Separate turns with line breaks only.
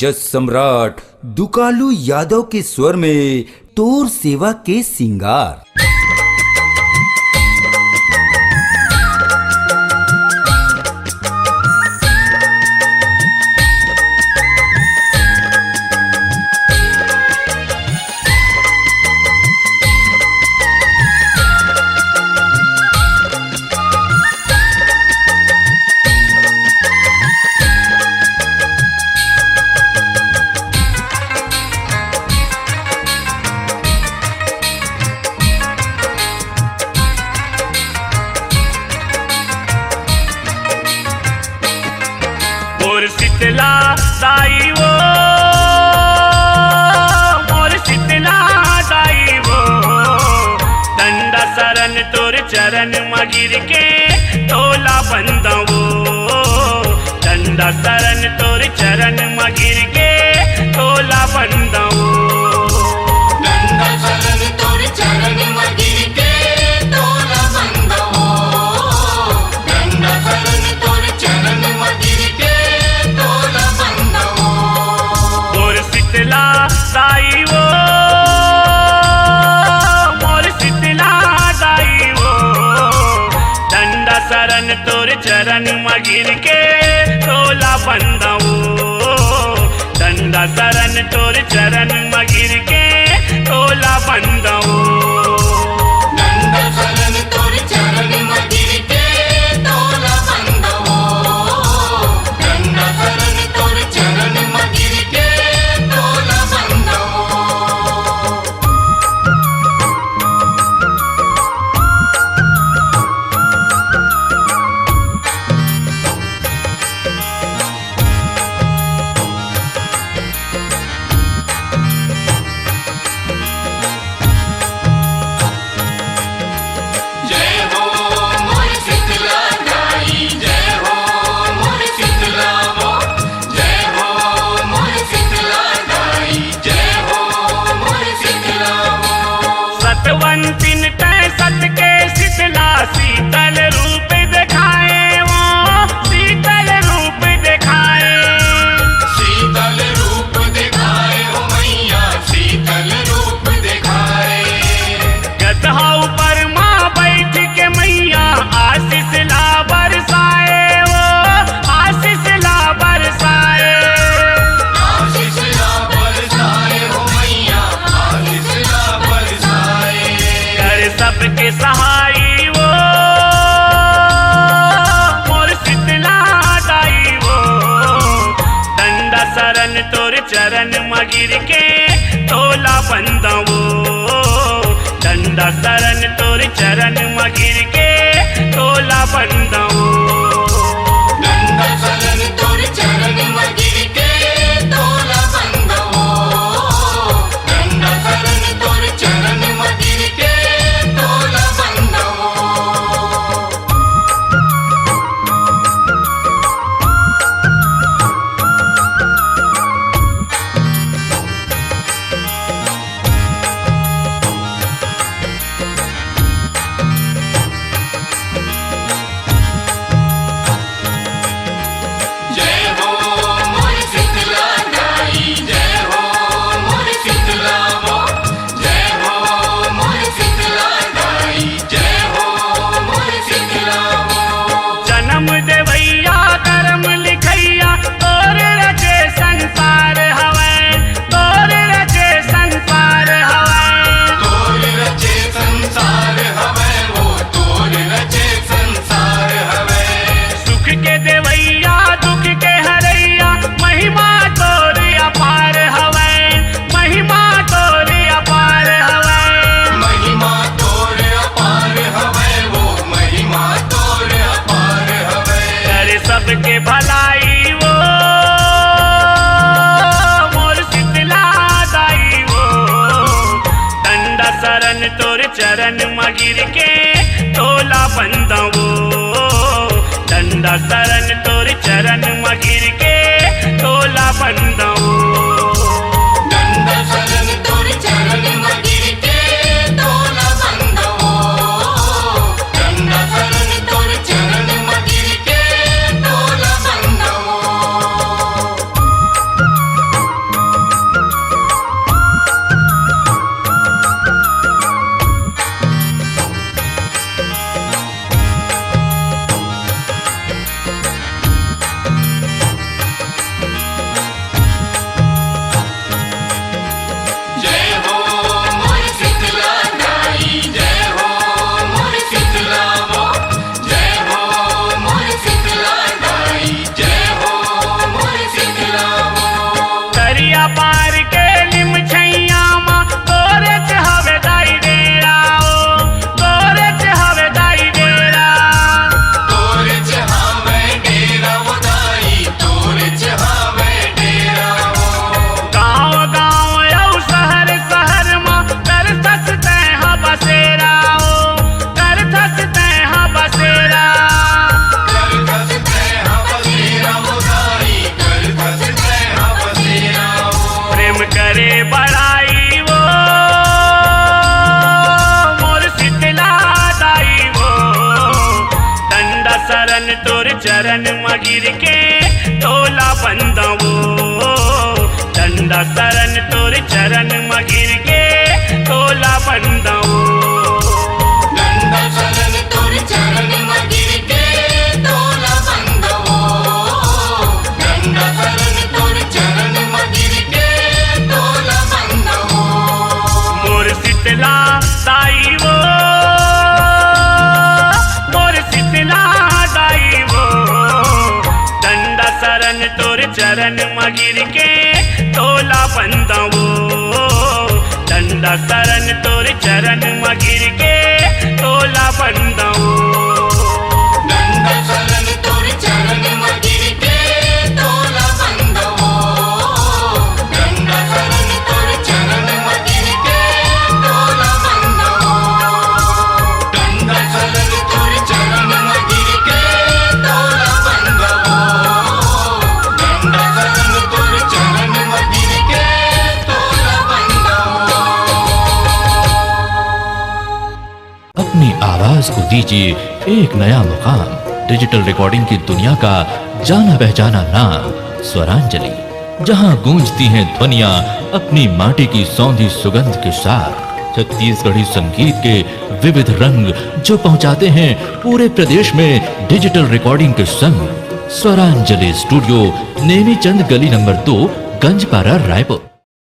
जज सम्राट दुकालू यादव के स्वर में तोर सेवा के सिंगार।
शीतला दाई वो मोर शीतला दाई वो दंडा शरण तोर चरण मगिर के तोला बंदवो दंडा शरण तोर चरण मगिर के तोला बंदवो
दंडा शरण तोर चरण मगिर के तोला बंदवो दंडा शरण तोर चरण मगिर के
शीतला दाई वो मोर शीतला दाई वो दंडा शरण तोर चरण मगिर के तोला बंदवो दंडा शरण तोर चरण मगिर के तोला बंदवो
दंडा शरण तोर चरण मगिर के तोला बंदवो दंडा शरण तोर चरण मगिर के तोला बंदवो। जय हो मोर शीतला दाई जय हो मोर शीतला वो जय हो मोर शीतला दाई जय हो मोर शीतला वो।
सतवंतिन तय सत के शीतला शीतल रूप दिखाए वो शीतल रूप दिखाए
शीतल रूप दिखाए हो मैया शीतल रूप दिखाए।
गदहा ऊपर माँ बैठ के मैया आशीष ला बरसाए वो आशीष ला बरसाए
आशीष ला बरसाए हो मैया आशीष ला बरसाए।
कर सबके सहाई वो मोर शीतला दाई वो दंडा शरण तोर चरण मगिर के तोला बंदवो दंडा शरण तोर चरण मगिर के तोला बंदवो
दंडा शरण तोर चरण मगिर के तोला बंदवो दंडा शरण तोर चरण मगिर के तोला बंदवो। जय हो मोर शीतला दाई जय हो मोर शीतला वो जय हो मोर शीतला दाई जय हो मोर शीतला वो।
जन्म देवैया कर्म लिखैया तोर रचे संसार हवै तोर रचे संसार हवै
तोर रचे संसार हवै वो तोर रचे संसार हवै।
सुख के देवैया दुख के हरैया महिमा तोर अपार हवै महिमा तोर अपार हवै
महिमा तोर अपार हवै वो महिमा तोर अपार हवै।
कर सबके भलाई वो मोर शीतला दाई वो दंडा शरण तोर चरण मगिर के तोला बंदवो दंडा शरण तोर चरण मगिर के तोला बंदवो
दंडा शरण तोर चरण मगिर के तोला बंदवो दंडा शरण तोर चरण मगिर के तोला बंदवो।
चरण मगिर के तोला बंदवो दंडा शरण तोर चरण मगिर के तोला बंदवो
दंडा शरण तोर चरण मगिर के तोला बंदवो दंडा शरण तोर चरण मगिर के तोला बंदवो
मोर शीतला दाई वो मोर शीतला दाई वो दंडा शरण तोर चरण मगिर के तोला बंदवो दंडा शरण तोर चरण मगिर के तोला बंदवो
दंडा शरण तोर चरण मगिर के तोला बंदवो दंडा शरण तोर चरण मगिर के तोला बंदवो दंडा शरण तोर चरण मगिर के तोला बंदवो दंडा शरण तोर चरण मगिर के तोला बंदवो।
अपनी आवाज को दीजिए एक नया मुकाम। डिजिटल रिकॉर्डिंग की दुनिया का जाना पहचाना नाम स्वरांजलि, जहां गूंजती हैं ध्वनियां अपनी माटी की सौंधी सुगंध के साथ। छत्तीसगढ़ी संगीत के विविध रंग जो पहुंचाते हैं पूरे प्रदेश में डिजिटल रिकॉर्डिंग के संग। स्वरांजलि स्टूडियो, नेमीचंद गली नंबर 2, गंजपारा, रायपुर।